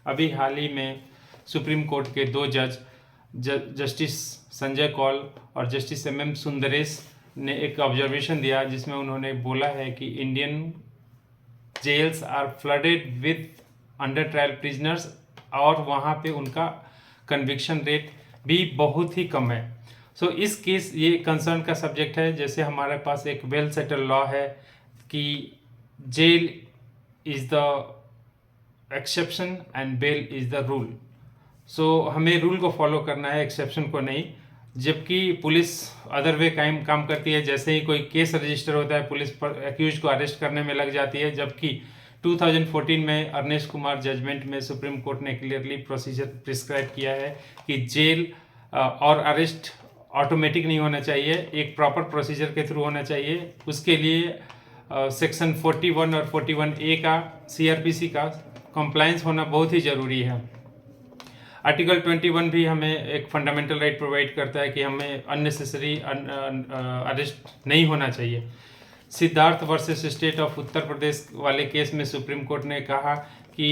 अभी हाल ही में supreme court के दो जज जस्टिस संजय कौल और जस्टिस MM सुंदरेश ने एक ऑब्जर्वेशन दिया, जिसमें उन्होंने बोला है कि Indian jails are flooded with under trial prisoners और वहाँ पे उनका कन्विक्शन रेट भी बहुत ही कम है। सो इस केस ये कंसर्न का सब्जेक्ट है। जैसे हमारे पास एक वेल सेटल लॉ है कि jail is the exception and bail is the rule. So हमें रूल को फॉलो करना है, एक्सेप्शन को नहीं। जबकि पुलिस अदर वे काम करती है। जैसे ही कोई केस रजिस्टर होता है, पुलिस पर एक्यूज को अरेस्ट करने में लग जाती है। जबकि 2014 में अर्नेश कुमार जजमेंट में सुप्रीम कोर्ट ने क्लियरली प्रोसीजर प्रिस्क्राइब किया है कि जेल और अरेस्ट ऑटोमेटिक नहीं होना चाहिए, एक प्रॉपर प्रोसीजर के थ्रू होना चाहिए। उसके लिए सेक्शन 41 और 41A का CRPC का कंप्लायंस होना बहुत ही ज़रूरी है। आर्टिकल 21 भी हमें एक फंडामेंटल राइट प्रोवाइड करता है कि हमें अननेसेसरी अरेस्ट नहीं होना चाहिए। Siddharth versus state of Uttar Pradesh वाले केस में सुप्रीम कोर्ट ने कहा कि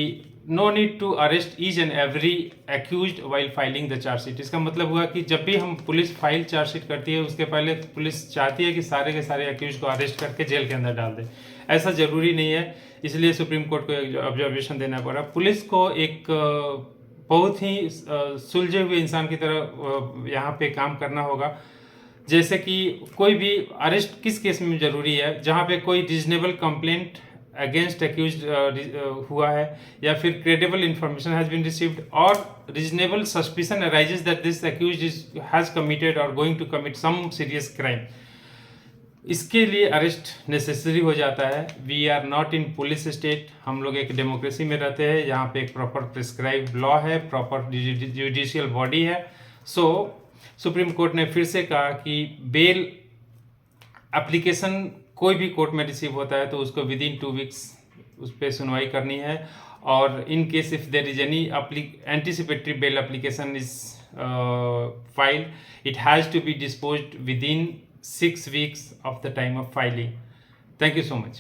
no need to arrest each and every accused while filing the chargesheet. इसका मतलब हुआ कि जब भी हम पुलिस फाइल चार्जशीट करती है, उसके पहले पुलिस चाहती है कि सारे के सारे एक्यूज को अरेस्ट करके जेल के अंदर डाल दे। ऐसा ज़रूरी नहीं है, इसलिए सुप्रीम कोर्ट को एक ऑब्जर्वेशन देना पड़ा। पुलिस को एक बहुत ही सुलझे हुए इंसान की तरह यहाँ पे काम करना होगा। जैसे कि कोई भी अरेस्ट किस केस में ज़रूरी है, जहाँ पे कोई रीजनेबल कंप्लेंट अगेंस्ट एक्यूज हुआ है, या फिर credible information has been received और reasonable suspicion arises that this accuse has committed और going to commit some serious crime. इसके लिए अरेस्ट नेसेसरी हो जाता है। We are not in police state, हम लोग एक डेमोक्रेसी में रहते हैं, यहाँ पे एक प्रॉपर प्रिस्क्राइब लॉ है, प्रॉपर जुडिशियल बॉडी है। सो सुप्रीम कोर्ट ने फिर से कहा कि बेल एप्लीकेशन कोई भी कोर्ट में रिसीव होता है तो उसको विद इन 2 वीक्स उस पर सुनवाई करनी है। और in case if there is any anticipatory bail application is file, it has to be disposed within 6 weeks of the time of filing. Thank you so much.